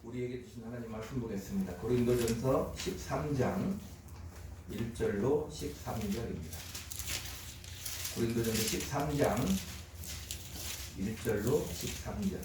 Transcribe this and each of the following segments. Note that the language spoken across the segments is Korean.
우리에게 주신 하나님 말씀 보겠습니다. 고린도전서 13장 1절로 13절입니다. 고린도전서 13장 1절로 13절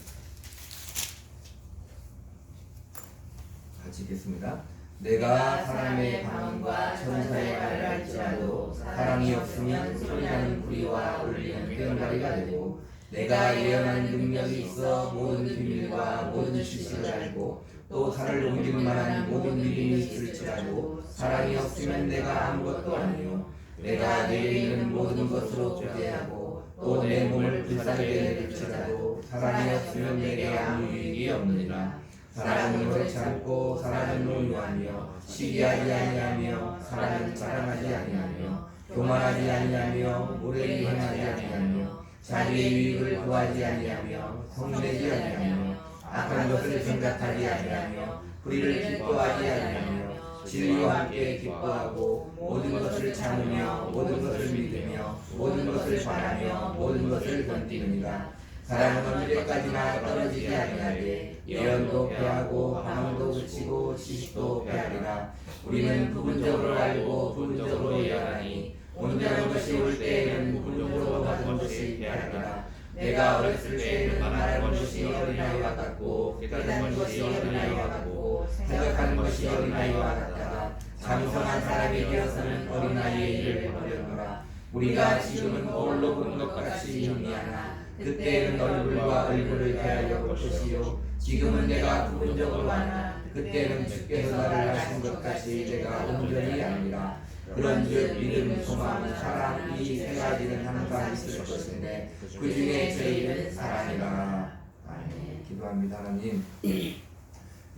같이 읽겠습니다. 내가 사람의 방언과 천사의 말을 할지라도 사랑이 없으면 소리나는 구리와 울리는 꽹과리가 되고, 내가 예언하는 능력이 있어 모든 비밀과 모든 지식을 알고 또 산을 옮길 만한 모든 믿음이 있을지라도 사랑이 없으면 내가 아무것도 아니요. 내가 내게 있는 모든 것으로 교제하고 또 내 몸을 불사르게 내릴지라도 사랑이 없으면 내게 아무 유익이 없느니라. 사랑은 그렇지 않고 사랑은 온유하며 시기하지 아니하며 사랑은 자랑하지 아니하며 교만하지 아니하며 오래 유행하지 아니하며 자기의 유익을 구하지 아니하며 성내지 아니하며 악한 것을 생각하지 아니하며 불의를 기뻐하지 아니하며 진리와 함께 기뻐하고 모든 것을 참으며 모든 것을 믿으며 모든 것을 바라며 모든 것을 견디느니라. 사랑은 언제까지나 떨어지지 아니하되 예언도 패하고 방언도 그치고 지식도 패하리라. 우리는 부분적으로 알고 부분적으로 예언하니 온전한 것이 올 때에는 부분적으로 받은 것이 패하리라. 내가 어렸을 때에는 말하는 것이 어린아이와 같고 깨닫는 것이 어린아이와 같고 생각하는 것이 어린아이와 같다가 장성한 사람이 되어서는 어린아이의 일을 버렸노라. 우리가 지금은 거울로 보는 것 같이 희미하나 그때에는 얼굴과 얼굴을 대하여 볼 것이요. 지금은 내가 부분적으로 하나 그때는 주께서 나를 하신 것 같이 내가 온전히 아니라. 그런즉 믿음, 소망, 사랑 이 세 가지는 항상 있을 것인데 그 중에 제일은 사랑이라. 아멘. 기도합니다. 하나님, 이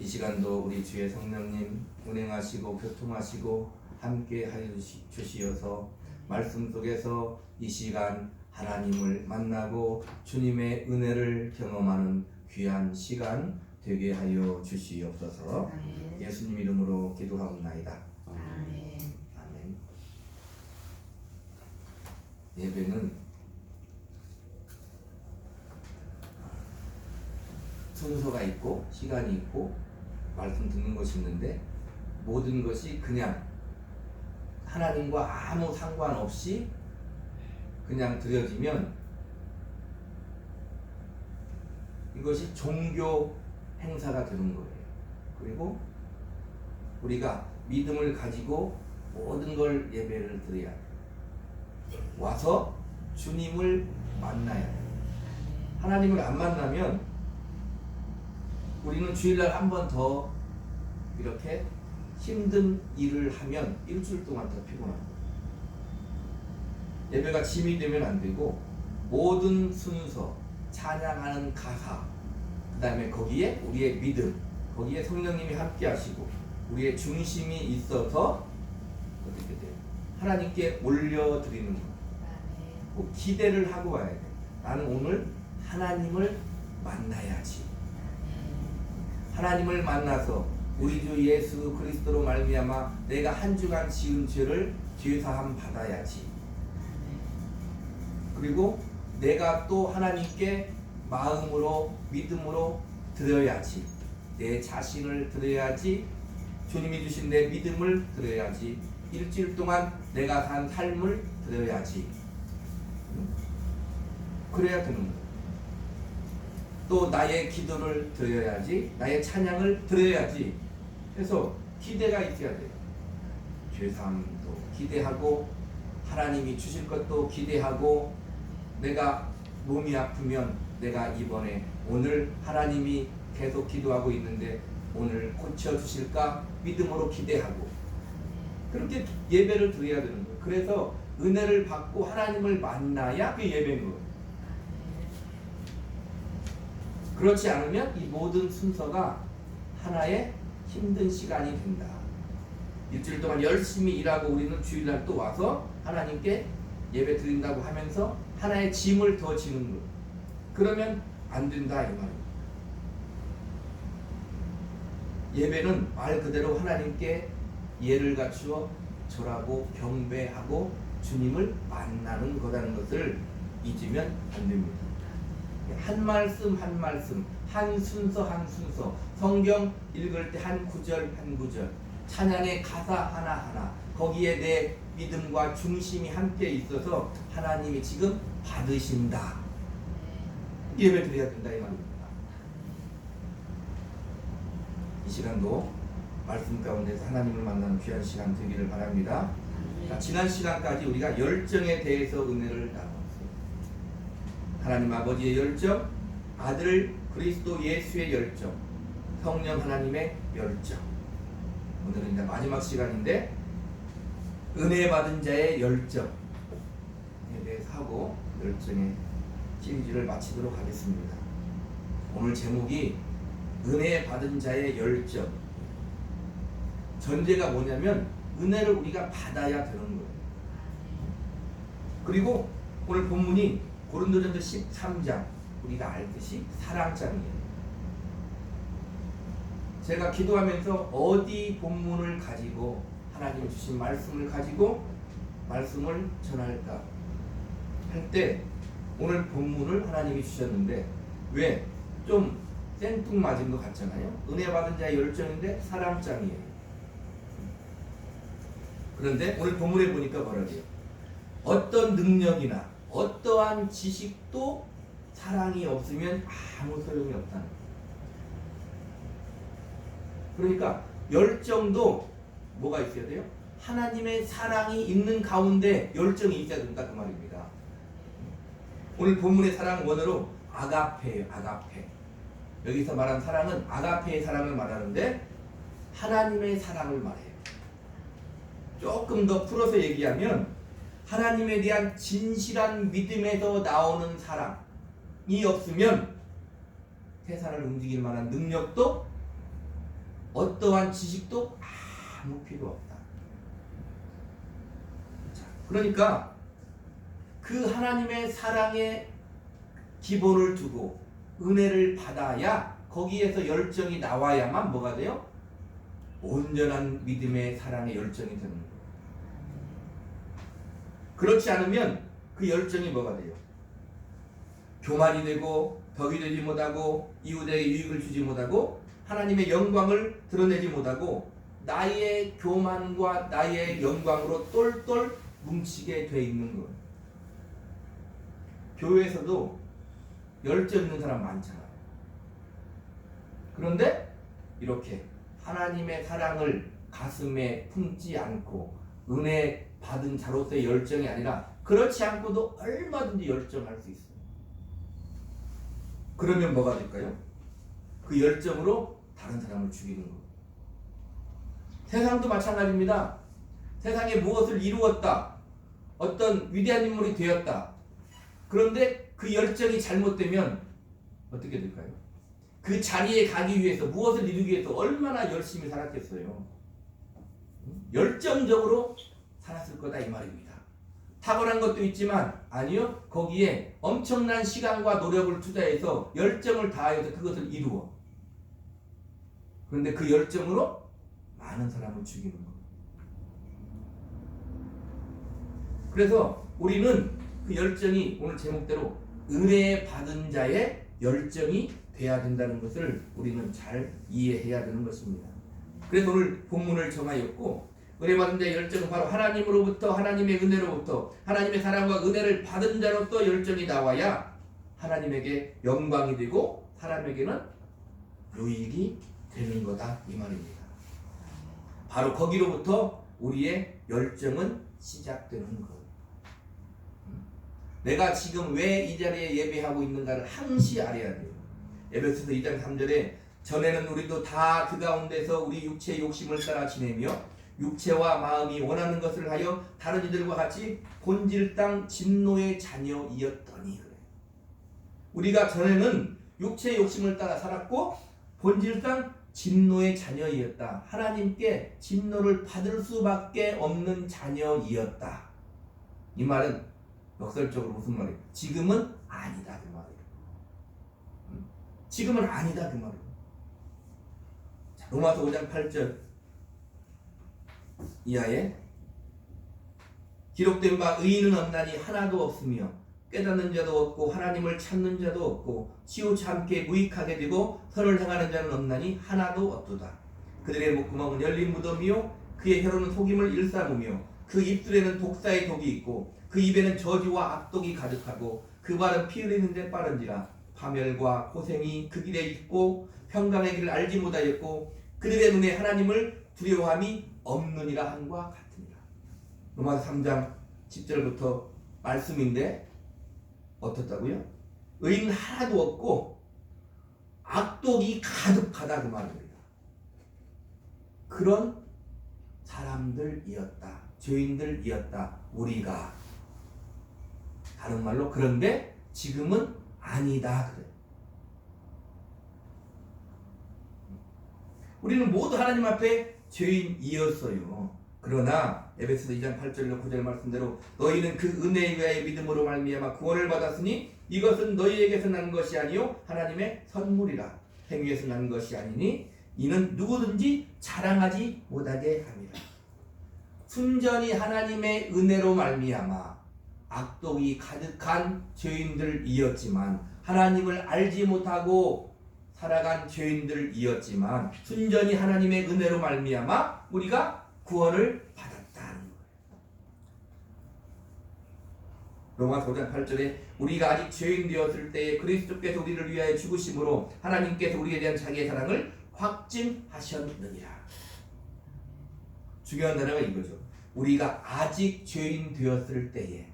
시간도 우리 주의 성령님 운행하시고 교통하시고 함께 하여 주시어서 말씀 속에서 이 시간 하나님을 만나고 주님의 은혜를 경험하는 귀한 시간 되게 하여 주시옵소서. 아멘. 예수님 이름으로 기도하옵나이다. 아멘. 아멘. 예배는 순서가 있고 시간이 있고 말씀 듣는 것이 있는데, 모든 것이 그냥 하나님과 아무 상관없이 그냥 드려지면 이것이 종교 행사가 되는 거예요. 그리고 우리가 믿음을 가지고 모든 걸 예배를 드려야 돼요. 와서 주님을 만나야 돼요. 하나님을 안 만나면 우리는 주일날 한 번 더 이렇게 힘든 일을 하면 일주일 동안 더 피곤합니다. 예배가 짐이 되면 안 되고 모든 순서, 찬양하는 가사, 그 다음에 거기에 우리의 믿음, 거기에 성령님이 함께 하시고 우리의 중심이 있어서 어떻게 돼요? 하나님께 올려드리는 거예요. 꼭 기대를 하고 와야 돼요. 나는 오늘 하나님을 만나야지. 하나님을 만나서 우리 주 예수 그리스도로 말미암아 내가 한 주간 지은 죄를 죄사함 받아야지. 그리고 내가 또 하나님께 마음으로 믿음으로 드려야지. 내 자신을 드려야지. 주님이 주신 내 믿음을 드려야지. 일주일 동안 내가 산 삶을 드려야지. 그래야 되는 거예요. 또 나의 기도를 드려야지. 나의 찬양을 드려야지. 그래서 기대가 있어야 돼요. 죄사함도 기대하고 하나님이 주실 것도 기대하고, 내가 몸이 아프면 내가 이번에 오늘 하나님이 계속 기도하고 있는데 오늘 고쳐주실까 믿음으로 기대하고, 그렇게 예배를 드려야 되는 거예요. 그래서 은혜를 받고 하나님을 만나야 그 예배인 거예요. 그렇지 않으면 이 모든 순서가 하나의 힘든 시간이 된다. 일주일 동안 열심히 일하고 우리는 주일날 또 와서 하나님께 예배 드린다고 하면서 하나의 짐을 더 지는 거예요. 그러면 안 된다 이 말이에요. 예배는 말 그대로 하나님께 예를 갖추어 절하고 경배하고 주님을 만나는 거라는 것을 잊으면 안 됩니다. 한 말씀 한 말씀, 한 순서 한 순서, 성경 읽을 때 한 구절 한 구절, 찬양의 가사 하나하나, 거기에 내 믿음과 중심이 함께 있어서 하나님이 지금 받으신다. 예배 드려야 된다 이 말입니다. 이 시간도 말씀 가운데서 하나님을 만나는 귀한 시간 되기를 바랍니다. 자, 지난 시간까지 우리가 열정에 대해서 은혜를 나눴어요. 하나님 아버지의 열정, 아들 그리스도 예수의 열정, 성령 하나님의 열정. 오늘은 이제 마지막 시간인데 은혜 받은 자의 열정에 대해서 하고 열정의 시리즈를 마치도록 하겠습니다. 오늘 제목이 은혜 받은 자의 열정. 전제가 뭐냐면 은혜를 우리가 받아야 되는 거예요. 그리고 오늘 본문이 고린도전서 13장, 우리가 알듯이 사랑장이에요. 제가 기도하면서 어디 본문을 가지고 하나님 주신 말씀을 가지고 말씀을 전할까 할 때 오늘 본문을 하나님이 주셨는데 왜 좀 생뚱맞은 것 같잖아요. 은혜 받은 자의 열정인데 사랑장이에요. 그런데 오늘 본문에 보니까 뭐라고요? 어떤 능력이나 어떠한 지식도 사랑이 없으면 아무 소용이 없다는 거예요. 그러니까 열정도 뭐가 있어야 돼요? 하나님의 사랑이 있는 가운데 열정이 있어야 된다 그 말입니다. 오늘 본문의 사랑 원어로 아가페예요. 아가페. 여기서 말한 사랑은 아가페의 사랑을 말하는데 하나님의 사랑을 말해요. 조금 더 풀어서 얘기하면 하나님에 대한 진실한 믿음에서 나오는 사랑이 없으면 세상을 움직일 만한 능력도 어떠한 지식도 아무 필요 없다. 자, 그러니까 그 하나님의 사랑의 기본을 두고 은혜를 받아야 거기에서 열정이 나와야만 뭐가 돼요? 온전한 믿음의 사랑의 열정이 되는 거예요. 그렇지 않으면 그 열정이 뭐가 돼요? 교만이 되고 덕이 되지 못하고 이웃에게 유익을 주지 못하고 하나님의 영광을 드러내지 못하고 나의 교만과 나의 영광으로 똘똘 뭉치게 돼 있는 거예요. 교회에서도 열정 있는 사람 많잖아요. 그런데 이렇게 하나님의 사랑을 가슴에 품지 않고 은혜 받은 자로서의 열정이 아니라 그렇지 않고도 얼마든지 열정할 수 있어요. 그러면 뭐가 될까요? 그 열정으로 다른 사람을 죽이는 거예요. 세상도 마찬가지입니다. 세상에 무엇을 이루었다. 어떤 위대한 인물이 되었다. 그런데 그 열정이 잘못되면 어떻게 될까요? 그 자리에 가기 위해서 무엇을 이루기 위해서 얼마나 열심히 살았겠어요. 열정적으로 살았을 거다 이 말입니다. 탁월한 것도 있지만 아니요. 거기에 엄청난 시간과 노력을 투자해서 열정을 다해서 그것을 이루어. 그런데 그 열정으로 많은 사람을 죽이는 거예요. 그래서 우리는 그 열정이 오늘 제목대로 은혜 받은 자의 열정이 돼야 된다는 것을 우리는 잘 이해해야 되는 것입니다. 그래서 오늘 본문을 정하였고 은혜 받은 자의 열정은 바로 하나님으로부터 하나님의 은혜로부터 하나님의 사랑과 은혜를 받은 자로서 열정이 나와야 하나님에게 영광이 되고 사람에게는 유익이 되는 거다 이 말입니다. 바로 거기로부터 우리의 열정은 시작되는 거예요. 내가 지금 왜 이 자리에 예배하고 있는가를 항시 알아야 돼요. 에베소서 2장 3절에 전에는 우리도 다 그 가운데서 우리 육체의 욕심을 따라 지내며 육체와 마음이 원하는 것을 하여 다른 이들과 같이 본질 땅 진노의 자녀이었더니 그래. 우리가 전에는 육체의 욕심을 따라 살았고 본질 땅 진노의 자녀이었다. 하나님께 진노를 받을 수밖에 없는 자녀이었다. 이 말은 역설적으로 무슨 말이에요? 지금은 아니다 그 말이에요. 지금은 아니다 그 말이에요. 자, 로마서 5장 8절 이하에 기록된 바 의인은 없나니 하나도 없으며 깨닫는 자도 없고 하나님을 찾는 자도 없고 치우쳐 함께 무익하게 되고 선을 행하는 자는 없나니 하나도 없도다. 그들의 목구멍은 열린 무덤이요 그의 혀로는 속임을 일삼으며 그 입술에는 독사의 독이 있고 그 입에는 저주와 악독이 가득하고 그 발은 피 흘리는 데 빠른지라. 파멸과 고생이 그 길에 있고 평강의 길을 알지 못하였고 그들의 눈에 하나님을 두려워함이 없느니라 함과 같으니라. 로마서 3장 10절부터 말씀인데 어떻다고요? 의인 하나도 없고 악독이 가득하다 그 말입니다. 그런 사람들이었다. 죄인들이었다. 우리가. 다른 말로 그런데 지금은 아니다 그래요. 우리는 모두 하나님 앞에 죄인이었어요. 그러나 에베소서 2장 8절로 9절 말씀대로 너희는 그 은혜에 의하여 믿음으로 말미암아 구원을 받았으니 이것은 너희에게서 난 것이 아니요 하나님의 선물이라. 행위에서 난 것이 아니니 이는 누구든지 자랑하지 못하게 합니다. 순전히 하나님의 은혜로 말미암아 악독이 가득한 죄인들이었지만 하나님을 알지 못하고 살아간 죄인들이었지만 순전히 하나님의 은혜로 말미암아 우리가 구원을 받았다는 거예요. 로마서 5장 8절에 우리가 아직 죄인 되었을 때에 그리스도께서 우리를 위하여 죽으심으로 하나님께서 우리에 대한 자기의 사랑을 확증하셨느니라. 중요한 단어가 이거죠. 우리가 아직 죄인 되었을 때에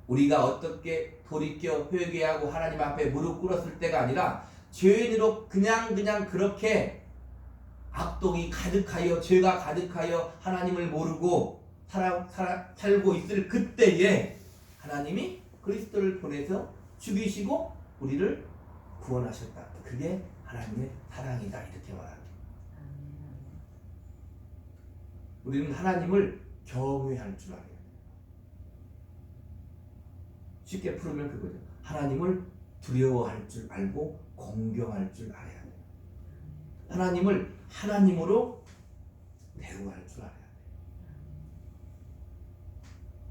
우리가 어떻게 돌이켜 회개하고 하나님 앞에 무릎 꿇었을 때가 아니라 죄인으로 그냥 그렇게 악독이 가득하여 죄가 가득하여 하나님을 모르고 살고 있을 그때에 하나님이 그리스도를 보내서 죽이시고 우리를 구원하셨다. 그게 하나님의 사랑이다 이렇게 말합니다. 우리는 하나님을 경외할 줄 알아요. 쉽게 풀으면 그거죠. 하나님을 두려워할 줄 알고 공경할 줄 알아야 돼요. 하나님을 하나님으로 대우할 줄 알아야 돼요.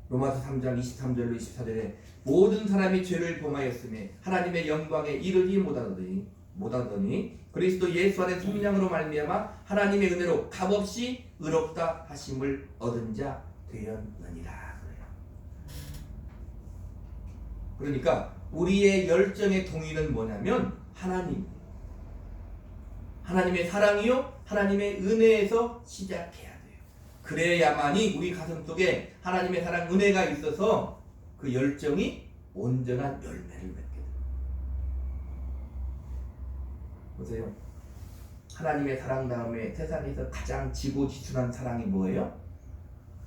로마서 3장 23절로 24절에 모든 사람이 죄를 범하였음에 하나님의 영광에 이르지 못하더니 그리스도 예수 안에 성령으로 말미암아 하나님의 은혜로 값없이 의롭다 하심을 얻은 자 되었느니라. 그러니까 우리의 열정의 동의는 뭐냐면 하나님의 사랑이요 하나님의 은혜에서 시작해야 돼요. 그래야만이 우리 가슴 속에 하나님의 사랑 은혜가 있어서 그 열정이 온전한 열매를 맺게 돼요. 보세요. 하나님의 사랑 다음에 세상에서 가장 지고지순한 사랑이 뭐예요?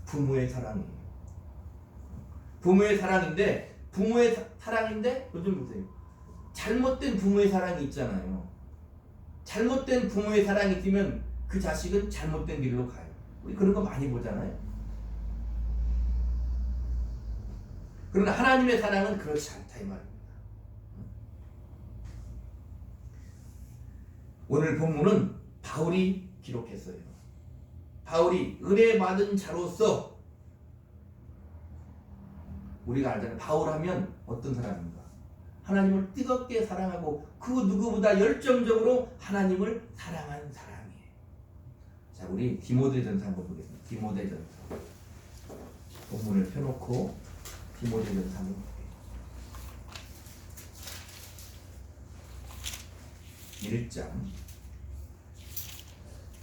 부모의 사랑이에요. 부모의 사랑인데 요즘 보세요. 잘못된 부모의 사랑이 있잖아요. 잘못된 부모의 사랑이 있으면 그 자식은 잘못된 길로 가요. 우리 그런 거 많이 보잖아요. 그러나 하나님의 사랑은 그렇지 않다 이 말입니다. 오늘 본문은 바울이 기록했어요. 바울이 은혜 받은 자로서 우리가 알잖아요. 바울 하면 어떤 사람인가? 하나님을 뜨겁게 사랑하고 그 누구보다 열정적으로 하나님을 사랑하는 사람이에요. 자, 우리 디모데전서 한번 보겠습니다. 디모데전서 본문을 펴놓고 디모데전서 한번 볼게요. 1장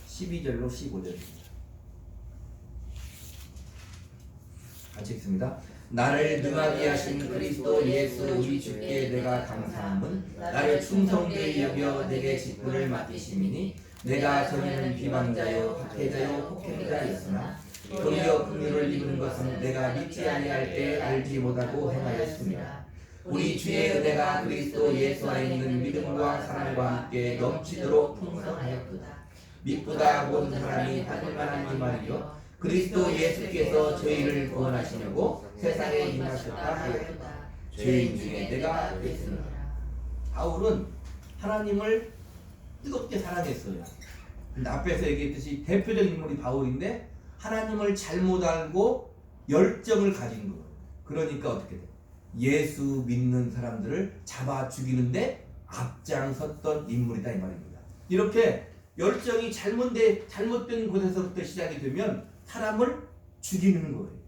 12절로 15절입니다. 같이 읽습니다. 나를 능하게 하신 그리스도 예수 우리 주께 내가 감사함은 나를 충성되이 여겨 내게 직분을 맡기심이니 내가 전에는 비방자요 박해자요 폭행자였으나 도리어 긍휼을 입은 것은 내가 믿지 아니할 때 알지 못하고 행하였습니다. 우리 주의 은혜가 그리스도 예수 안에 있는 믿음과 사랑과 함께 넘치도록 풍성하였도다. 믿보다 모든 사람이 받을 만한 이 말이요 그리스도 예수께서 저희를 구원하시려고 세상에 임하셨다 하였다. 죄인 중에 내가 그랬으나. 바울은 하나님을 뜨겁게 사랑했어요. 근데 앞에서 얘기했듯이 대표적인 인물이 바울인데 하나님을 잘못 알고 열정을 가진 거예요. 그러니까 어떻게 돼? 예수 믿는 사람들을 잡아 죽이는데 앞장섰던 인물이다 이 말입니다. 이렇게 열정이 잘못된 곳에서부터 시작이 되면 사람을 죽이는 거예요.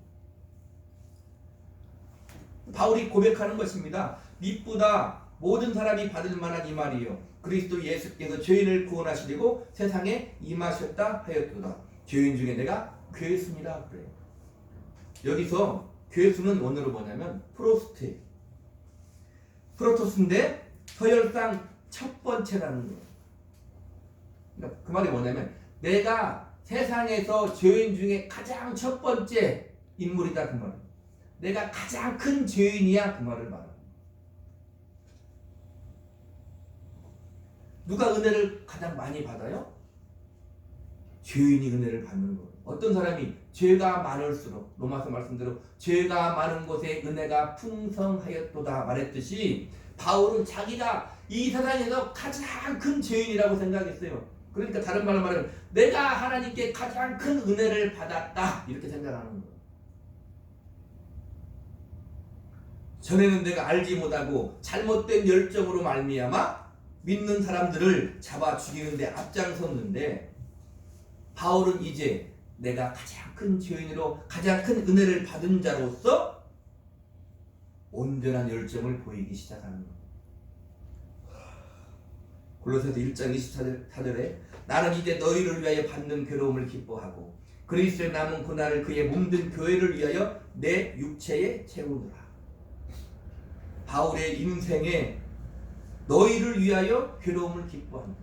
바울이 고백하는 것입니다. 미쁘다 모든 사람이 받을 만한 이 말이요 그리스도 예수께서 죄인을 구원하시려고 세상에 임하셨다 하였도다. 죄인 중에 내가 괴수니라 그래요. 여기서 괴수는 원어로 뭐냐면 프로토스인데 서열상 첫 번째라는 거예요. 그러니까 그 말이 뭐냐면 내가 세상에서 죄인 중에 가장 첫 번째 인물이다 그 말이에요. 내가 가장 큰 죄인이야 그 말을 말합니다. 누가 은혜를 가장 많이 받아요? 죄인이 은혜를 받는 거예요. 어떤 사람이 죄가 많을수록 로마서 말씀대로 죄가 많은 곳에 은혜가 풍성하였도다 말했듯이 바울은 자기가 이 세상에서 가장 큰 죄인이라고 생각했어요. 그러니까 다른 말로 말하면 내가 하나님께 가장 큰 은혜를 받았다 이렇게 생각하는 거예요. 전에는 내가 알지 못하고 잘못된 열정으로 말미암아 믿는 사람들을 잡아 죽이는데 앞장섰는데 바울은 이제 내가 가장 큰 죄인으로 가장 큰 은혜를 받은 자로서 온전한 열정을 보이기 시작하는 거예요. 골로새서 1장 24절에 나는 이제 너희를 위하여 받는 괴로움을 기뻐하고 그리스도의 남은 고난을 그의 몸된 교회를 위하여 내 육체에 채우노라. 바울의 인생에 너희를 위하여 괴로움을 기뻐한다.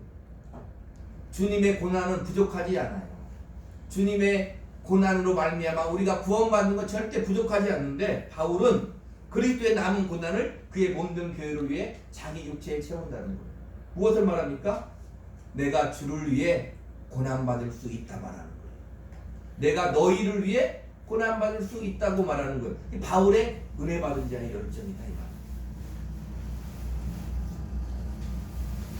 주님의 고난은 부족하지 않아요. 주님의 고난으로 말미암아 우리가 구원받는 건 절대 부족하지 않는데 바울은 그리스도의 남은 고난을 그의 몸된 교회를 위해 자기 육체에 채운다는 거예요. 무엇을 말합니까? 내가 주를 위해 고난받을 수 있다 말하는 거예요. 내가 너희를 위해 고난받을 수 있다고 말하는 거예요. 이 바울의 은혜 받은 자의 열정이다 이 말.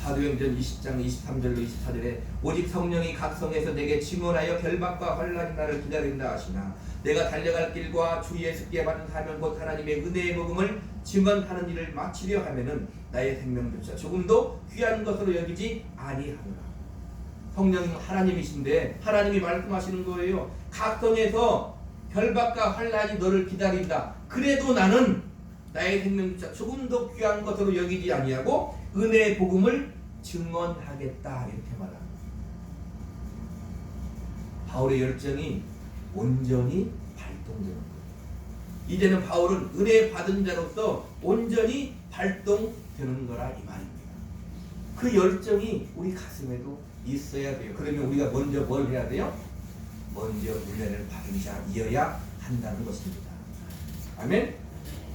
사도행전 20장 23절로 24절에 오직 성령이 각 성에서 내게 증언하여 결박과 환난이 나를 기다린다 하시나 내가 달려갈 길과 주 예수께 받은 사명 곧 하나님의 은혜의 복음을 증언하는 일을 마치려 하면은 나의 생명조차 조금도 귀한 것으로 여기지 아니하노라. 성령은 하나님이신데 하나님이 말씀하시는 거예요. 각 성에서 결박과 환난이 너를 기다린다. 그래도 나는 나의 생명조차 조금도 귀한 것으로 여기지 아니하고 은혜의 복음을 증언하겠다 이렇게 말합니다. 바울의 열정이 온전히 발동되는 거예요. 이제는 바울은 은혜 받은 자로서 온전히 발동되는 거라 이 말입니다. 그 열정이 우리 가슴에도 있어야 돼요. 그러면 우리가 먼저 뭘 해야 돼요? 먼저 은혜를 받은 자이어야 한다는 것입니다. 아멘.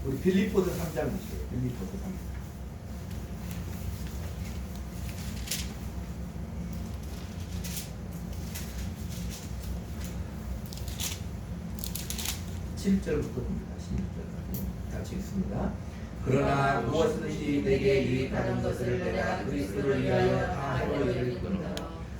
우리 빌립보서 3장 보세요. 빌립보서 3장. 7절부터 봅니다. 11절까지 같이 읽습니다. 그러나 무엇이든지 내게 유익하는 것을 내가 그리스도를 위하여 다 하려 여기거니와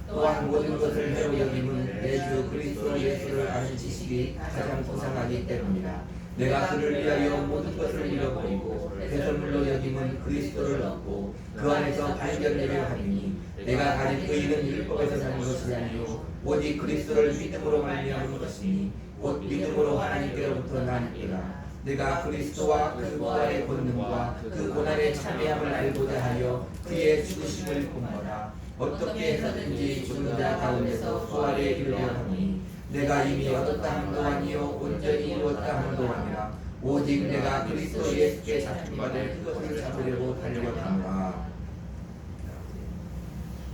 또한 모든 것을 해로 여김은 내 주 그리스도 예수를 아는 지식이 가장 고상하기 때문이라. 내가 그를 위하여 모든 것을 잃어버리고 배설물로 여김은 그리스도를 얻고 그 안에서 발견되려 하리니 내가 가진 의는 율법에서 사는 것이 아니요 오직 그리스도를 믿음으로 말미암은 것이니 곧 믿음으로 하나님께로부터 나니라. 내가 그리스도와 그 부활의 권능과 그 고난의 참여함을 알고자 하여 그의 죽으심을 본거라. 어떻게 해서든지 죽은 자 가운데서 부활에 이르려 하니 내가 이미 얻었다 함도 아니요 온전히 이루었다 함도 아니라 오직 내가 그리스도 예수께 잡힌바를 그것을 잡으려고 달려가노라.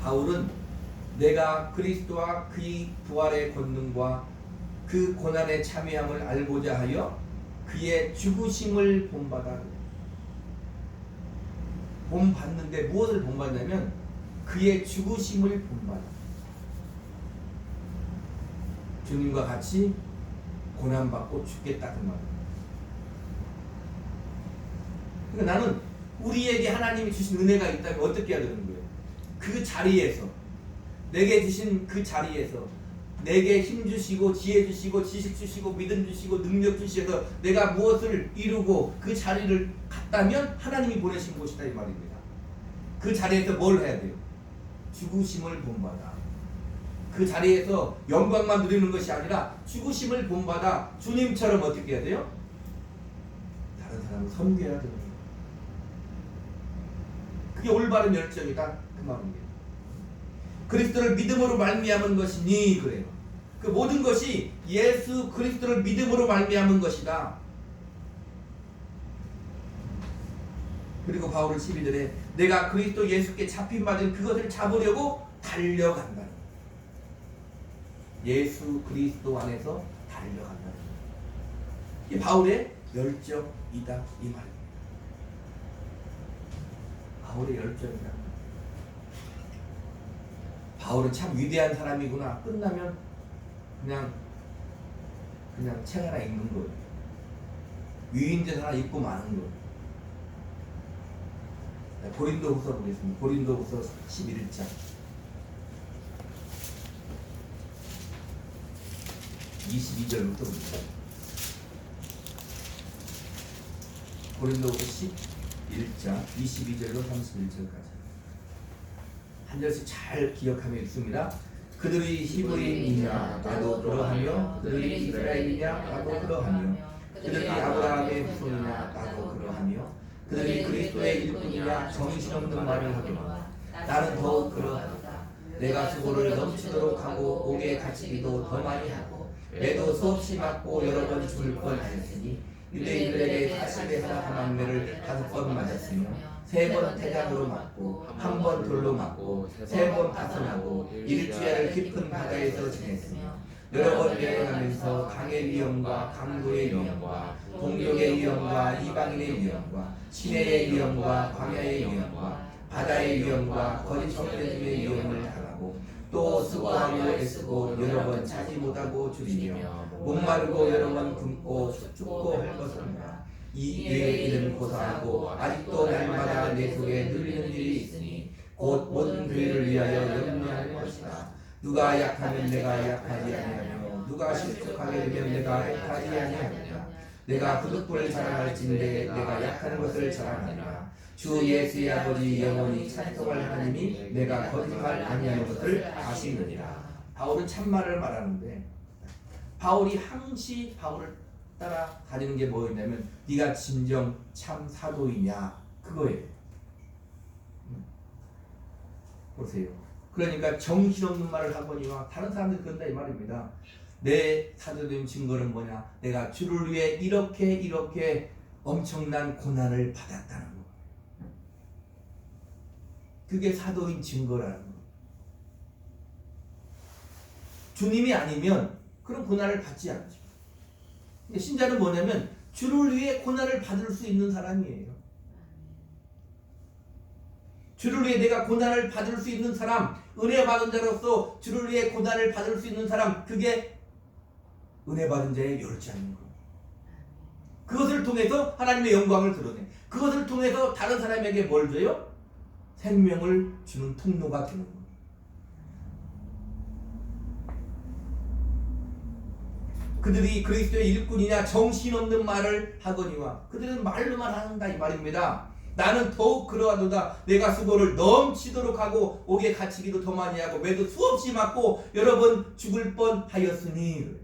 바울은 내가 그리스도와 그의 부활의 권능과 그 고난의 참여함을 알고자 하여 그의 죽으심을 본받아. 본받는데 무엇을 본받냐면 그의 죽으심을 본받아. 주님과 같이 고난받고 죽겠다 그 말이에요. 그러니까 나는 우리에게 하나님이 주신 은혜가 있다면 어떻게 해야 되는 거예요? 그 자리에서 내게 주신 그 자리에서 내게 힘 주시고 지혜 주시고 지식 주시고 믿음 주시고 능력 주시고 내가 무엇을 이루고 그 자리를 갔다면 하나님이 보내신 곳이다 이 말입니다. 그 자리에서 뭘 해야 돼요? 죽으심을 본받아. 그 자리에서 영광만 누리는 것이 아니라 죽으심을 본받아 주님처럼 어떻게 해야 돼요? 다른 사람을 섬겨야 되는 거예요. 그게 올바른 열정이다 그 말입니다. 그리스도를 믿음으로 말미암은 것이니 그래요. 그 모든 것이 예수 그리스도를 믿음으로 말미암은 것이다. 그리고 바울은 12절에 내가 그리스도 예수께 잡힌 바된 그것을 잡으려고 달려간다. 예수 그리스도 안에서 달려간다. 이게 바울의 열정이다 이 말입니다. 바울의 열정이다. 바울은 참 위대한 사람이구나. 끝나면 그냥 책 하나 읽는 거예요. 위인전 하나 읽고 마는 거예요. 고린도후서 보겠습니다. 고린도후서 11장 22절부터 봅니다. 고린도후서 11장 22절로 31절까지 한 절씩 잘 기억하며 읽습니다. 그들이 히브리인이냐 나도 그러하며 그들이 이스라엘이냐 나도 그러하며 그들이 아브라함의 후손이냐 나도 그러하며 그들이 그리스도의 일꾼이냐 정신없는 말을 하거나 나는 더욱 그러하다. 내가 수고를 넘치도록 하고 옥에 갇히기도 더 많이 하고 매도 수없이 맞고 여러 번 죽을 뻔하였으니 유대인들에게 40에 하나 매를 5번 맞았으며 3번 태장으로 맞고 1번 돌로 맞고 3번 파손하고 일주일을 깊은 바다에서 지냈으며 여러 번 여행하면서 강의 위험과 강도의 위험과 동족의 위험과 이방인의 위험과 시내의 위험과 광야의 위험과 바다의 위험과 거짓 청년들의 위험을 당하고 또 수고하며 애쓰고 여러 번 자지 못하고 줄이며 목마르고 여러 번 굶고 죽고 할 것입니다. 이 외에 이는 고사하고 아직도 날마다 내 속에 눌리는 일이 있으니 곧 모든 교회를 위하여 염려할 것이다. 누가 약하면 내가 약하지 아니하며 누가 실족하게 되면 내가 행하지 아니하느냐. 내가 부득불을 자랑할진대 내가 약한 것을 자랑하리라. 주 예수의 아버지 영원히 찬송할 하나님이 내가 거짓말 아니하는 것을 아시느니라. 바울은 참말을 말하는데 바울이 항시 바울을 따라다니는 게 뭐였냐면 네가 진정 참 사도이냐 그거예요. 보세요. 그러니까 정신없는 말을 하거니와 다른 사람들이 그런다 이 말입니다. 내 사도된 증거는 뭐냐? 내가 주를 위해 이렇게 엄청난 고난을 받았다는 거. 그게 사도인 증거라는 거. 주님이 아니면 그런 고난을 받지 않죠. 신자는 뭐냐면 주를 위해 고난을 받을 수 있는 사람이에요. 주를 위해 내가 고난을 받을 수 있는 사람, 은혜 받은 자로서 주를 위해 고난을 받을 수 있는 사람, 그게 은혜 받은 자의 열정인 겁니다. 그것을 통해서 하나님의 영광을 드러내. 그것을 통해서 다른 사람에게 뭘 줘요? 생명을 주는 통로가 되는 겁니다. 그들이 그리스도의 일꾼이냐 정신없는 말을 하거니와 그들은 말로만 한다 이 말입니다. 나는 더욱 그러하도다. 내가 수고를 넘치도록 하고 옥에 갇히기도 더 많이 하고 매도 수없이 맞고 여러 번 죽을 뻔하였으니.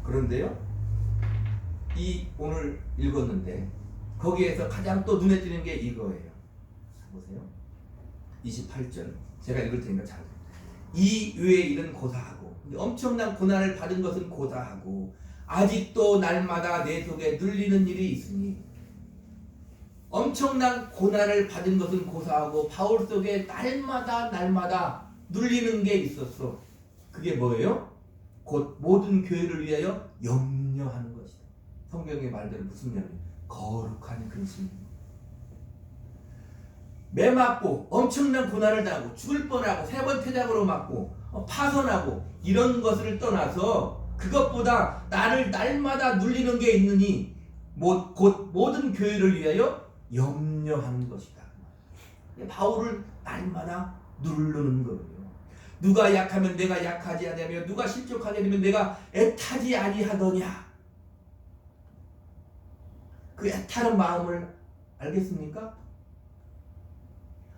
그런데요, 이 오늘 읽었는데 거기에서 가장 또 눈에 띄는 게 이거예요. 보세요. 28절 제가 읽을 테니까 잘. 이 외에 일은 고사하고 엄청난 고난을 받은 것은 고사하고 아직도 날마다 내 속에 눌리는 일이 있으니. 엄청난 고난을 받은 것은 고사하고 바울 속에 날마다 눌리는 게 있었어. 그게 뭐예요? 곧 모든 교회를 위하여 염려하는 것이다. 성경의 말대로 무슨 염려? 거룩한 근심입니다. 매 맞고 엄청난 고난을 당하고 죽을 뻔하고 3번 태장으로 맞고 파선하고 이런 것을 떠나서 그것보다 나를 날마다 눌리는 게 있느니 곧 모든 교회를 위하여 염려하는 것이다. 바울을 날마다 누르는 거예요. 누가 약하면 내가 약하지 아니하며 누가 실족하게 되면 내가 애타지 아니하더냐. 그 애타는 마음을 알겠습니까?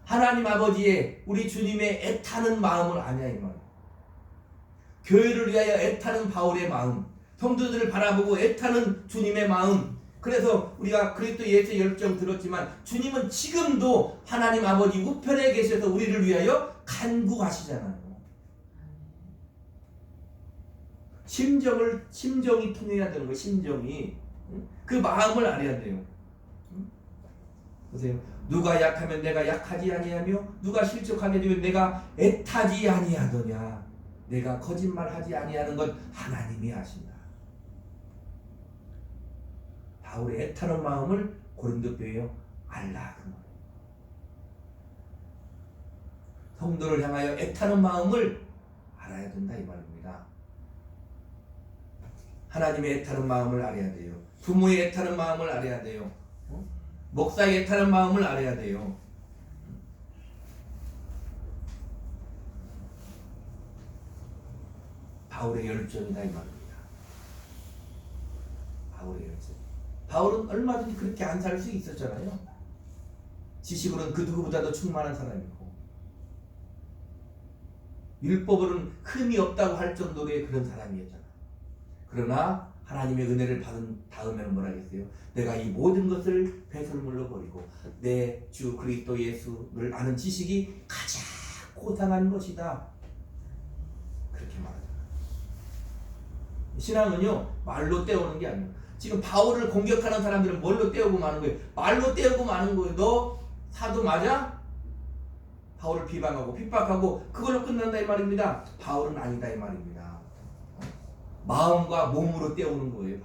하나님 아버지의 우리 주님의 애타는 마음을 아냐 이 말이에요. 교회를 위하여 애타는 바울의 마음, 성도들을 바라보고 애타는 주님의 마음. 그래서 우리가 그리스도 예수의 열정 들었지만 주님은 지금도 하나님 아버지 우편에 계셔서 우리를 위하여 간구하시잖아요. 심정이 통해야 되는 거예요. 심정이. 그 마음을 알아야 돼요. 보세요. 누가 약하면 내가 약하지 아니하며 누가 실족하게 되면 내가 애타지 아니하더냐. 내가 거짓말하지 아니하는 것 하나님이 아신다. 바울의 애타는 마음을 고린도 교회에 알라. 성도를 향하여 애타는 마음을 알아야 된다 이 말입니다. 하나님의 애타는 마음을 알아야 돼요. 부모의 애타는 마음을 알아야 돼요. 목사의 애타는 마음을 알아야 돼요. 바울의 열정이다 이 말입니다. 바울의 열정. 바울은 얼마든지 그렇게 안 살 수 있었잖아요. 지식으로는 그 누구보다도 충만한 사람이고 율법으로는 흠이 없다고 할 정도의 그런 사람이었잖아요. 그러나 하나님의 은혜를 받은 다음에는 뭐라 했어요? 내가 이 모든 것을 배설물로 버리고 내 주 그리스도 예수를 아는 지식이 가장 고상한 것이다. 그렇게 말하잖아요. 신앙은요 말로 때우는 게 아니에요. 지금 바울을 공격하는 사람들은 뭘로 때우고 마는 거예요? 말로 때우고 마는 거예요. 너 사도 맞아? 바울을 비방하고 핍박하고 그걸로 끝난다 이 말입니다. 바울은 아니다 이 말입니다. 마음과 몸으로 때우는 거예요.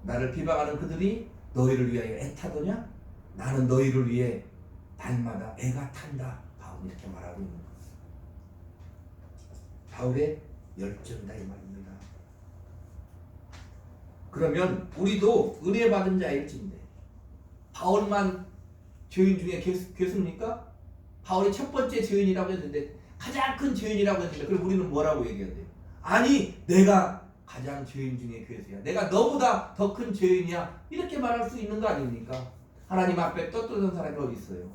나를 비방하는 그들이 너희를 위하여 애타더냐? 나는 너희를 위해 날마다 애가 탄다. 바울이 이렇게 말하고 있는 거예요. 바울의 열정이다 이 말입니다. 그러면 우리도 은혜 받은 자일진데 바울만 죄인 중에 괴수입니까? 바울이 첫 번째 죄인이라고 했는데 가장 큰 죄인이라고 했는데 그럼 우리는 뭐라고 얘기해야 돼요? 아니 내가 가장 죄인 중에 괴수야. 내가 너보다 더 큰 죄인이야. 이렇게 말할 수 있는 거 아닙니까? 하나님 앞에 떳떳한 사람이 어디 있어요?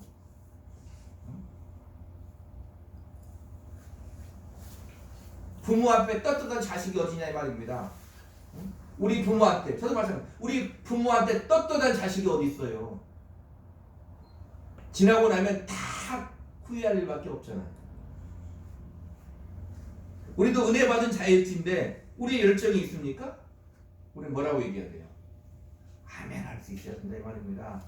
부모 앞에 떳떳한 자식이 어디냐 이 말입니다. 우리 부모한테 저도 마찬가지. 우리 부모한테 떳떳한 자식이 어디 있어요? 지나고 나면 다 후회할 일밖에 없잖아요. 우리도 은혜 받은 자일진데 우리의 열정이 있습니까? 우리는 뭐라고 얘기해야 돼요? 아멘 할 수 있어야 된다 이 말입니다.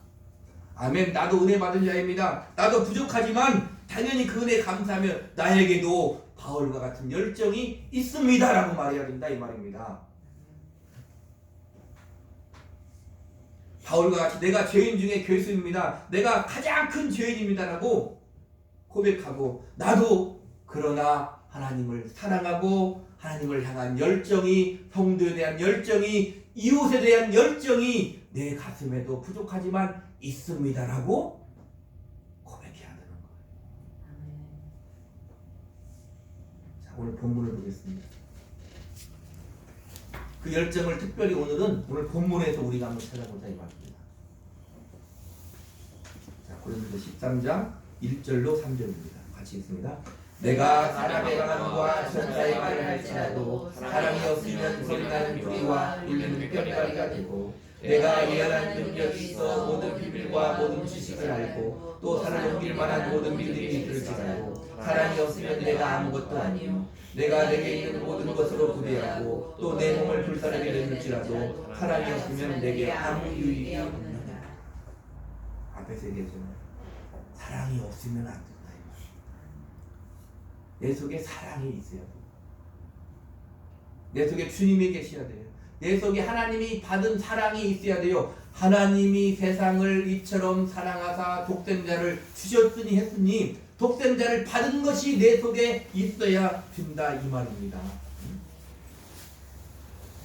아멘. 나도 은혜 받은 자입니다. 나도 부족하지만 당연히 그 은혜 감사하며 나에게도 바울과 같은 열정이 있습니다 라고 말해야 된다 이 말입니다. 바울과 같이 내가 죄인 중에 괴수입니다. 내가 가장 큰 죄인입니다 라고 고백하고 나도 그러나 하나님을 사랑하고 하나님을 향한 열정이, 성도에 대한 열정이, 이웃에 대한 열정이 내 가슴에도 부족하지만 있습니다라고 고백해야 되는 거예요. 자, 오늘 본문을 보겠습니다. 그 열정을 특별히 오늘은 오늘 본문에서 우리가 한번 찾아보자 이 말입니다. 자, 고린도서 13장 1절로 3절입니다. 같이 읽습니다. 내가 사람의 강함과 천사의 말을 할지라도 사람이 없으면 소리나는 소리와 울리는 뼈리가 되고 내가 예언한 능력이 있어 모든 비밀과 모든 지식을 알고 또 산을 옮길 만한 모든 믿음이 있을지라도 사람이 없으면 내가 아무것도 아니요 내가 내게 있는 모든 것으로 부대하고 또 내 몸을 불사르게 될지라도 사람이 없으면 내게 아무 유익이 없느냐. 앞에서 얘기했잖아요. 사랑이 없으면 안 된다. 내 속에 사랑이 있어야 돼요. 내 속에 주님이 계셔야 돼요. 내 속에 하나님이 받은 사랑이 있어야 돼요. 하나님이 세상을 이처럼 사랑하사 독생자를 주셨으니 했으니 독생자를 받은 것이 내 속에 있어야 된다 이 말입니다.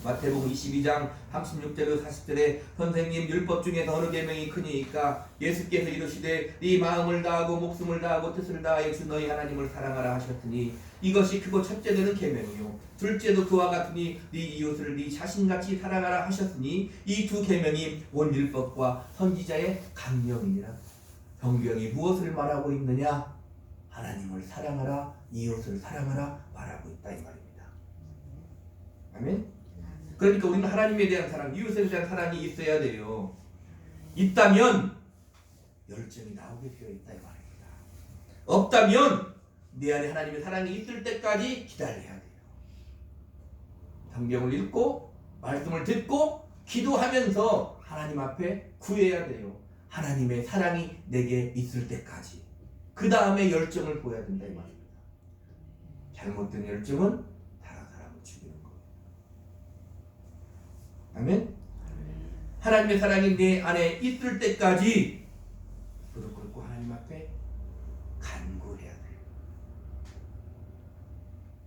마태복음 22장 36절로 40절에 선생님 율법 중에서 어느 계명이 크니까 예수께서 이르시되 네 마음을 다하고 목숨을 다하고 뜻을 다하여 주 너희 하나님을 사랑하라 하셨더니 이것이 크고 첫째는 계명이요 둘째도 그와 같으니 네 이웃을 네 자신같이 사랑하라 하셨으니 이 두 계명이 온 율법과 선지자의 강령이니라. 성경이 무엇을 말하고 있느냐? 하나님을 사랑하라, 이웃을 사랑하라 말하고 있다 이 말입니다. 아멘. 그러니까 우리는 하나님에 대한 사랑, 이웃에 대한 사랑이 있어야 돼요. 있다면 열정이 나오게 되어 있다 이 말입니다. 없다면 내 안에 하나님의 사랑이 있을 때까지 기다려야 돼요. 성경을 읽고 말씀을 듣고 기도하면서 하나님 앞에 구해야 돼요. 하나님의 사랑이 내게 있을 때까지. 그 다음에 열정을 보여야 된다 이 말입니다. 잘못된 열정은 다른 사람을 죽이는 거예요. 아멘? 하나님의 사랑이 내 안에 있을 때까지 무릎 꿇고 하나님 앞에 간구해야 돼요.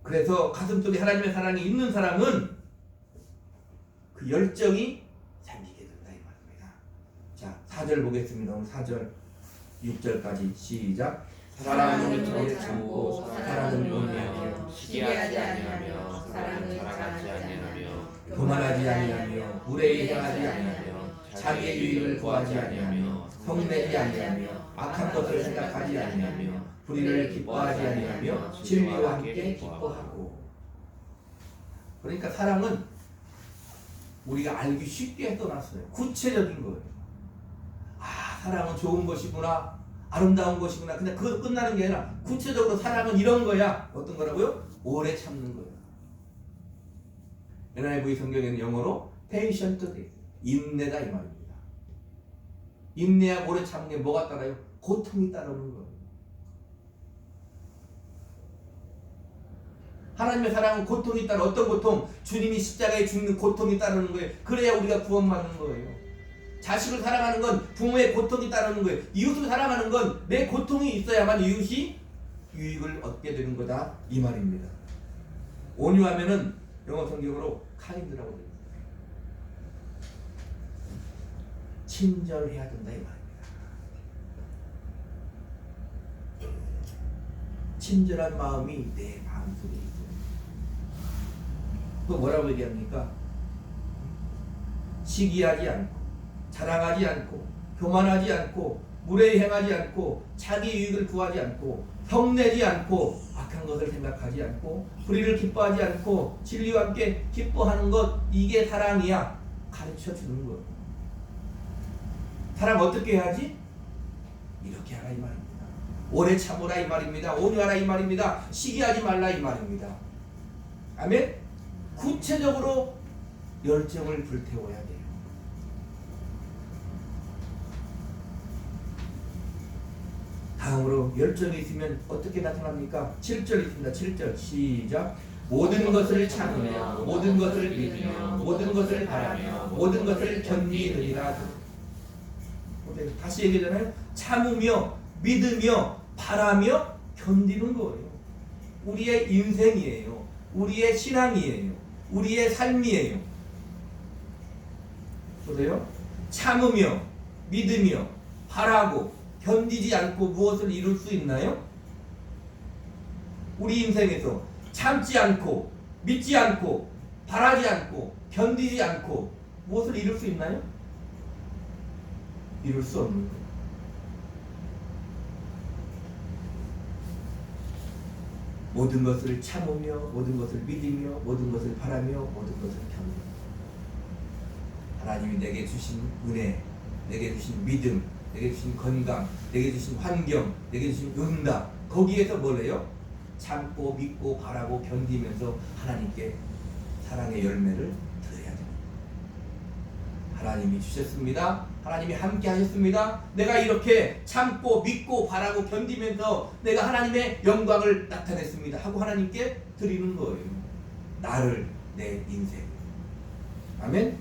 그래서 가슴속에 하나님의 사랑이 있는 사람은 그 열정이 생기게 된다 이 말입니다. 자, 4절 보겠습니다. 오늘 4절 6절까지 시작. 사랑은 오래 참고 사랑은 온유하며 시기하지 아니하며 사랑은 자랑하지 아니하며 교만하지 아니하며 무례히 행하지 아니하며 자기의 유익을 구하지 아니하며 성내지 아니하며 악한 것을 생각하지 아니하며 불의를 기뻐하지 아니하며 진리와 함께 기뻐하고. 그러니까 사랑은 우리가 알기 쉽게 떠났어요. 구체적인 거예요. 아, 사랑은 좋은 것이구나, 아름다운 것이구나. 근데 그것도 끝나는 게 아니라 구체적으로 사랑은 이런 거야. 어떤 거라고요? 오래 참는 거예요. NIV 성경에는 영어로 patient도 돼 있어요. 인내다 이 말입니다. 인내하고 오래 참는 게 뭐가 따라요? 고통이 따르는 거예요. 하나님의 사랑은 고통이 따라. 어떤 고통? 주님이 십자가에 죽는 고통이 따르는 거예요. 그래야 우리가 구원받는 거예요. 자식을 사랑하는 건 부모의 고통이 따르는 거예요. 이웃을 사랑하는 건 내 고통이 있어야만 이웃이 유익을 얻게 되는 거다 이 말입니다. 온유하면은 영어 성경으로 kind라고 되어 있어요. 친절해야 된다 이 말입니다. 친절한 마음이 내 마음속에 있어요. 또 뭐라고 얘기합니까? 시기하지 않고 자랑하지 않고 교만하지 않고 무례히 행하지 않고 자기 유익을 구하지 않고 성내지 않고 악한 것을 생각하지 않고 불의를 기뻐하지 않고 진리와 함께 기뻐하는 것, 이게 사랑이야. 가르쳐 주는 것. 사랑 어떻게 해야지? 이렇게 하라 이 말입니다. 오래 참으라 이 말입니다. 온유하라 이 말입니다. 시기하지 말라 이 말입니다. 아멘? 구체적으로 열정을 불태워야 돼요. 다음으로 열정이 있으면 어떻게 나타납니까? 7절 있습니다. 7절 시작. 모든 것을 참으며 모든 것을 믿으며 모든 것을 바라며 모든 것을 견디느니라. 다시 얘기하잖아요. 참으며 믿으며 바라며 견디는 거예요. 우리의 인생이에요. 우리의 신앙이에요. 우리의 삶이에요. 보세요. 참으며 믿으며 바라고 견디지 않고 무엇을 이룰 수 있나요? 우리 인생에서 참지 않고 믿지 않고 바라지 않고 견디지 않고 무엇을 이룰 수 있나요? 이룰 수 없는 거예요. 모든 것을 참으며 모든 것을 믿으며 모든 것을 바라며 모든 것을 견디며, 하나님이 내게 주신 은혜, 내게 주신 믿음, 내게 주신 건강, 내게 주신 환경, 내게 주신 응답, 거기에서 뭘 해요? 참고 믿고 바라고 견디면서 하나님께 사랑의 열매를 드려야 됩니다. 하나님이 주셨습니다. 하나님이 함께 하셨습니다. 내가 이렇게 참고 믿고 바라고 견디면서 내가 하나님의 영광을 나타냈습니다 하고 하나님께 드리는 거예요. 나를, 내 인생. 아멘.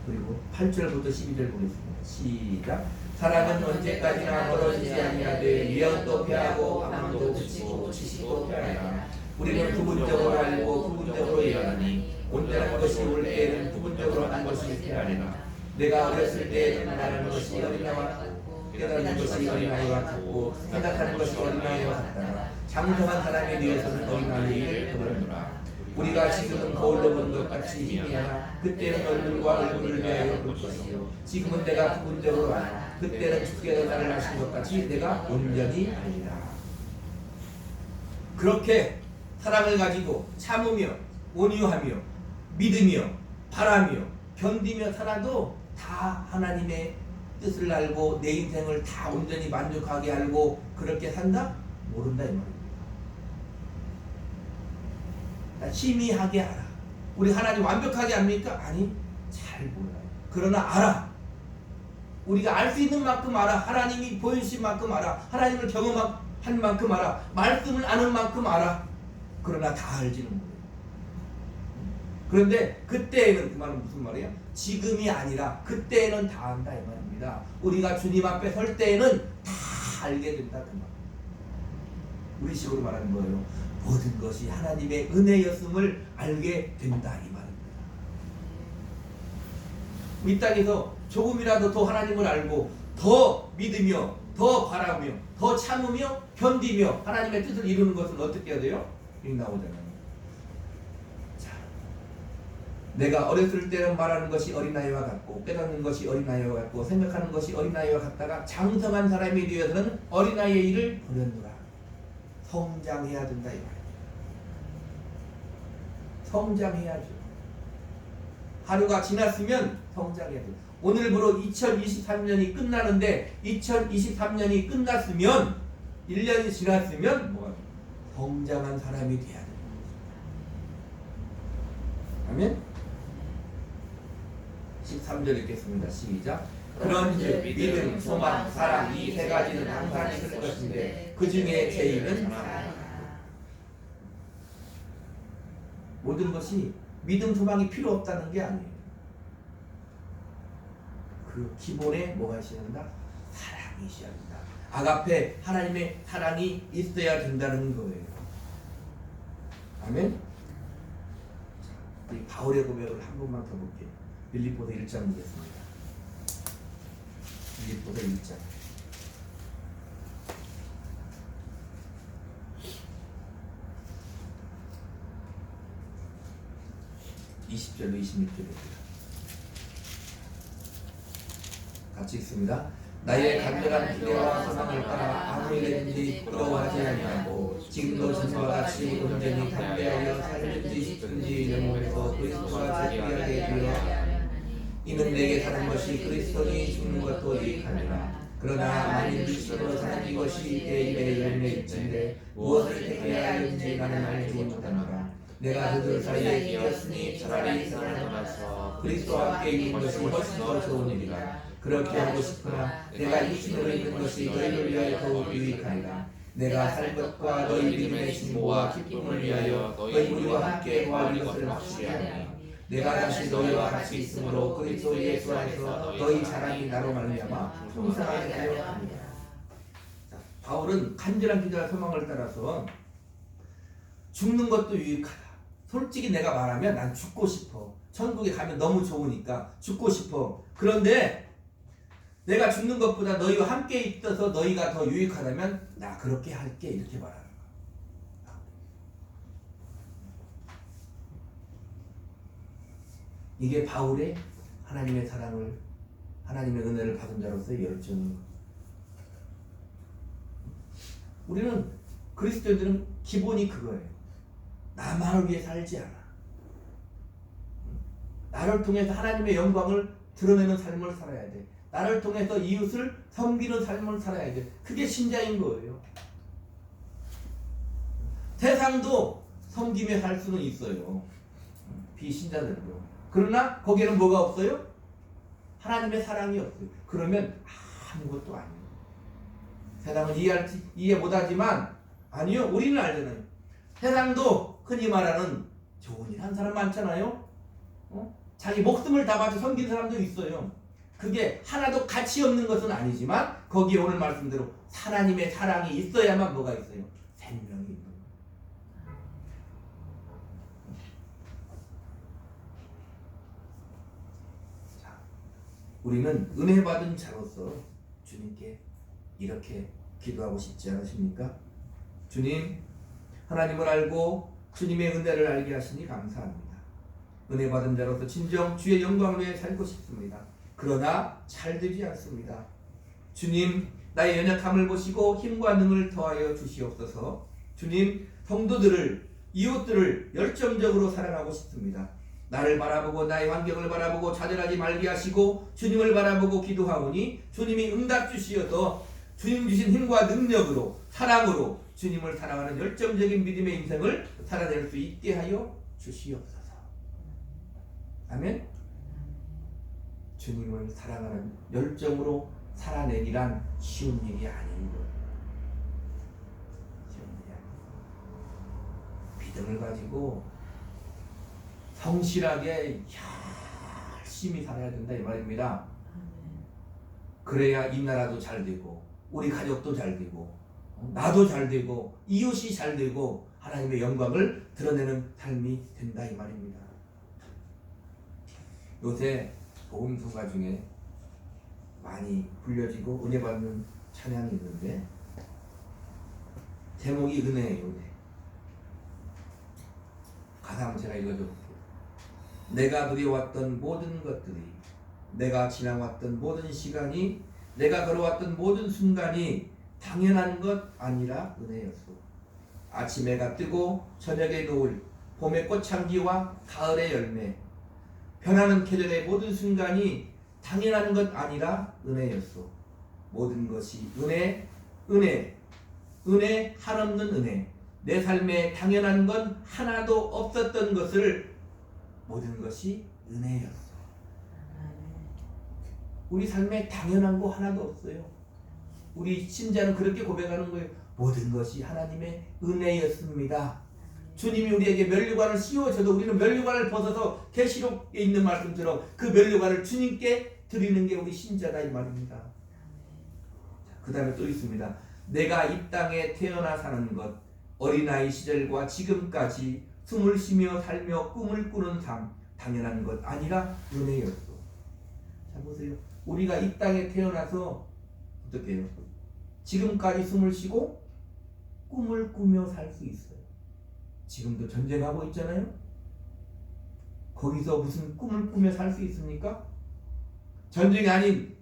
그리고 8절부터 12절 보겠습니다. 시작. 사랑은 언제까지나 멀어지지 아니하되 위험도 피하고 방황도 그치고 지식도 피하리라. 우리는 부분적으로 알고 부분적으로 이해하니 온전한 것이 올 때에는 부분적으로 한 것이 피하리라. 내가 어렸을 때에는 말하는 것이 어린아이와 같고 깨닫는 것이 어린아이와 같고 생각하는 것이 어린아이와 같다가 장성한 사람에 대해서는 어린아이를 보려느라. 우리가 지금은 거울로 본 것 같이 희미하나 그때는 얼굴과 얼굴을 대하여 볼 것이요 지금은 내가 부분적으로 아나 그때는 주께서 나를 아신 것 같이 내가 온전히 아니라. 그렇게 사랑을 가지고 참으며 온유하며 믿으며 바라며 견디며 살아도 다 하나님의 뜻을 알고 내 인생을 다 온전히 만족하게 알고 그렇게 산다? 모른다 이 말입니다. 희미하게 알아. 우리 하나님 완벽하게 압니까? 아니, 잘 몰라요. 그러나 알아. 우리가 알 수 있는 만큼 알아. 하나님이 보여주신 만큼 알아. 하나님을 경험한 만큼 알아. 말씀을 아는 만큼 알아. 그러나 다 알지는 못해요. 그런데 그때에는, 그 말은 무슨 말이에요? 지금이 아니라 그때에는 다 안다 이 말입니다. 우리가 주님 앞에 설 때에는 다 알게 된다 그 말. 우리 식으로 말하는 거예요. 모든 것이 하나님의 은혜였음을 알게 된다 이 말입니다. 이 땅에서 조금이라도 더 하나님을 알고 더 믿으며 더 바라며 더 참으며 견디며 하나님의 뜻을 이루는 것은 어떻게 해야 돼요? 여기 나오잖아요. 자, 내가 어렸을 때는 말하는 것이 어린아이와 같고 깨닫는 것이 어린아이와 같고 생각하는 것이 어린아이와 같다가 장성한 사람이 되어서는 어린아이의 일을 버렸노라. 성장해야 된다 이 말이에요. 성장해야죠. 하루가 지났으면 성장해야 돼요. 오늘부로 2023년이 끝나는데 2023년이 끝났으면 1년이 지났으면 뭐가 성장한 사람이 돼야 돼요. 아멘. 13절 읽겠습니다. 시작. 그런즉 믿음, 소망, 사랑 이 세 가지는 항상 있을 것인데 그 중에 제일은 사랑이다. 모든 것이 믿음, 소망이 필요 없다는 게 아니에요. 그 기본에 뭐가 있어야 된다? 사랑이 있어야 된다. 아가페, 하나님의 사랑이 있어야 된다는 거예요. 아멘. 자, 이 바울의 고백을 한 번만 더 볼게요. 빌립보서 1장 보겠습니다. 빌립보서 1장 20절로 26절입니다. 같이 읽습니다. 나의 간절한 기대와 소망을 따라 아무에게든지 부끄러워하지 아니하고 지금도 전과 같이 온전히 담대하여 살든지 싶든지 이런 몸에서 그리스도와 재미하게 되어 이는 내게 사는 것이 그리스도니 죽는 것도 유익하니라. 그러나 만일 그리스도로 사는 이것이 내 입의 열매일진데 무엇을 택해야 하는지 나는 알지 못하노라. 내가 그들 사이에 끼었으니 차라리 살아나서 그리스도와 함께 있는 것이 훨씬 더 좋은 일이라. 그렇게 하고 싶으나 내가 육신으로 있는 것이 너희를 위하여 더욱 유익하니라. 내가 살 것과 너희 믿음의 진보와 기쁨을 위하여 너희 우리와 함께 구하는 것을 확실히 하니 내가 다시 너희와 같이 있으므로 그리스도 예수 안에서 너희 자랑이 나로 말미암아 풍성하게 하려 합니다. 바울은 간절한 기도와 소망을 따라서 죽는 것도 유익하다. 솔직히 내가 말하면 난 죽고 싶어. 천국에 가면 너무 좋으니까 죽고 싶어. 그런데 내가 죽는 것보다 너희와 함께 있어서 너희가 더 유익하다면 나 그렇게 할게 이렇게 말하는 거야. 이게 바울의 하나님의 사랑을 하나님의 은혜를 받은 자로서의 열정인 거야. 우리는 그리스도인들은 기본이 그거예요. 나만을 위해 살지 않아. 나를 통해서 하나님의 영광을 드러내는 삶을 살아야 돼. 나를 통해서 이웃을 섬기는 삶을 살아야 돼. 그게 신자인 거예요. 세상도 섬기며 살 수는 있어요. 비신자들도. 그러나 거기에는 뭐가 없어요? 하나님의 사랑이 없어요. 그러면 아무것도 아니에요. 세상은 이해 못하지만 아니요. 우리는 알잖아요. 세상도 흔히 말하는 좋은 일 한 사람 많잖아요. 자기 목숨을 다 바쳐 섬긴 사람도 있어요. 그게 하나도 가치 없는 것은 아니지만 거기에 오늘 말씀대로 하나님의 사랑이 있어야만 뭐가 있어요? 생명이 있는 거예요. 자, 우리는 은혜 받은 자로서 주님께 이렇게 기도하고 싶지 않으십니까? 주님, 하나님을 알고 주님의 은혜를 알게 하시니 감사합니다. 은혜 받은 자로서 진정 주의 영광을 위해 살고 싶습니다. 그러나 잘 되지 않습니다. 주님, 나의 연약함을 보시고 힘과 능을 더하여 주시옵소서. 주님, 성도들을, 이웃들을 열정적으로 사랑하고 싶습니다. 나를 바라보고 나의 환경을 바라보고 좌절하지 말게 하시고 주님을 바라보고 기도하오니 주님이 응답 주시어서 주님 주신 힘과 능력으로 사랑으로 주님을 사랑하는 열정적인 믿음의 인생을 살아낼 수 있게 하여 주시옵소서. 아멘. 주님을 사랑하는 열정으로 살아내기란 쉬운 일이 아닌 거예요. 쉬운 일이 아니에요. 믿음을 가지고 성실하게 열심히 살아야 된다 이 말입니다. 그래야 이 나라도 잘 되고 우리 가족도 잘 되고 나도 잘 되고 이웃이 잘 되고 하나님의 영광을 드러내는 삶이 된다 이 말입니다. 요새 복음성가 중에 많이 불려지고 은혜 받는 찬양이 있는데 제목이 은혜예요. 은혜. 가사 한번 제가 읽어줄게요. 내가 누려왔던 모든 것들이, 내가 지나왔던 모든 시간이, 내가 걸어왔던 모든 순간이 당연한 것 아니라 은혜였소. 아침 해가 뜨고 저녁의 노을, 봄의 꽃향기와 가을의 열매, 변하는 계절의 모든 순간이 당연한 것 아니라 은혜였소. 모든 것이 은혜, 은혜, 은혜, 한없는 은혜. 내 삶에 당연한 건 하나도 없었던 것을 모든 것이 은혜였어. 우리 삶에 당연한 거 하나도 없어요. 우리 신자는 그렇게 고백하는 거예요. 모든 것이 하나님의 은혜였습니다. 주님이 우리에게 면류관을 씌워줘도 우리는 면류관을 벗어서 계시록에 있는 말씀처럼 그 면류관을 주님께 드리는 게 우리 신자다 이 말입니다. 그 다음에 또 있습니다. 내가 이 땅에 태어나 사는 것, 어린아이 시절과 지금까지 숨을 쉬며 살며 꿈을 꾸는 삶, 당연한 것 아니라 은혜였어. 자 보세요. 우리가 이 땅에 태어나서 어떻게 해요? 지금까지 숨을 쉬고 꿈을 꾸며 살 수 있어요. 지금도 전쟁하고 있잖아요. 거기서 무슨 꿈을 꾸며 살 수 있습니까? 전쟁이 아닌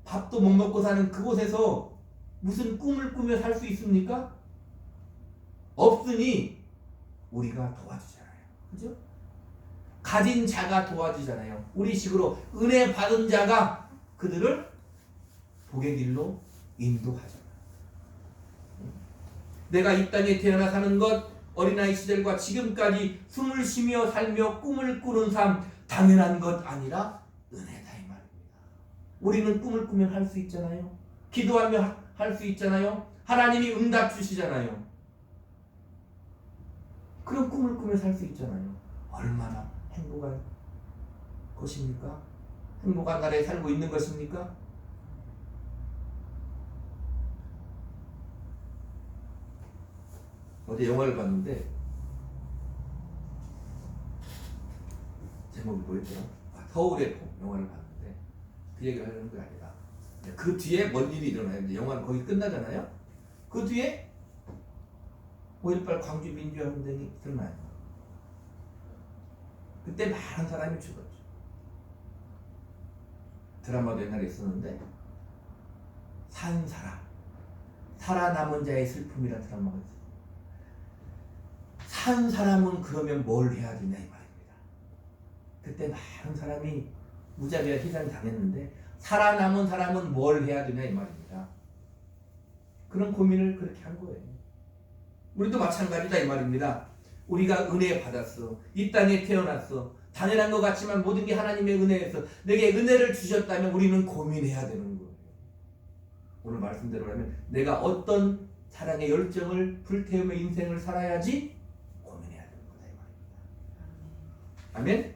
밥도 못 먹고 사는 그곳에서 무슨 꿈을 꾸며 살 수 있습니까? 없으니 우리가 도와주잖아요. 그죠? 가진 자가 도와주잖아요. 우리 식으로 은혜 받은 자가 그들을 복의 길로 인도하잖아요. 내가 이 땅에 태어나 사는 것, 어린아이 시절과 지금까지 숨을 쉬며 살며 꿈을 꾸는 삶, 당연한 것 아니라 은혜다 이 말입니다. 우리는 꿈을 꾸면 할 수 있잖아요. 기도하며 할 수 있잖아요. 하나님이 응답 주시잖아요. 그런 꿈을 꾸며 살 수 있잖아요. 얼마나 행복한 것입니까? 행복한 나라에 살고 있는 것입니까? 어제 영화를 봤는데 제목이 뭐였더라? 서울의 봄 영화를 봤는데 그 얘기를 하려는 게 아니라 그 뒤에 뭔 일이 일어나요. 이제 영화는 거의 끝나잖아요. 그 뒤에 5.18 광주 민주화운동이 일어나요. 그때 많은 사람이 죽었죠. 드라마도 옛날에 있었는데 산 사람, 살아남은 자의 슬픔이라는 드라마가 있어요. 산 사람은 그러면 뭘 해야 되냐 이 말입니다. 그때 많은 사람이 무자비한 희생 당했는데 살아남은 사람은 뭘 해야 되냐 이 말입니다. 그런 고민을 그렇게 한 거예요. 우리도 마찬가지다 이 말입니다. 우리가 은혜 받았어. 이 땅에 태어났어. 당연한 것 같지만 모든 게 하나님의 은혜에서 내게 은혜를 주셨다면 우리는 고민해야 되는 거예요. 오늘 말씀대로 하면 내가 어떤 사랑의 열정을 불태우며 인생을 살아야지 고민해야 되는 거다 이 말입니다. 아멘?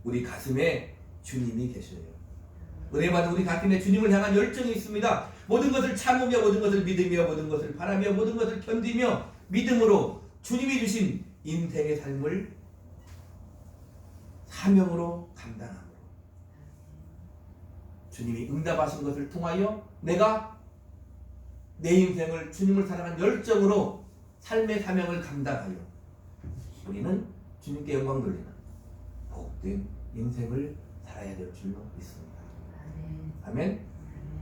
우리 가슴에 주님이 계셔요. 은혜 받은 우리 가슴에 주님을 향한 열정이 있습니다. 모든 것을 참으며 모든 것을 믿으며 모든 것을 바라며 모든 것을 견디며 믿음으로 주님이 주신 인생의 삶을 사명으로 감당함으로 주님이 응답하신 것을 통하여 내가 내 인생을 주님을 사랑한 열정으로 삶의 사명을 감당하여 우리는 주님께 영광 돌리는 복된 인생을 살아야 될 줄로 믿습니다. 아멘.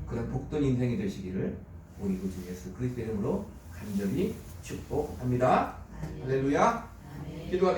그런 복된 인생이 되시기를 우리 구주 예수 그리스도 이름으로 간절히 축복합니다. 할렐루야. 기도하겠습니다.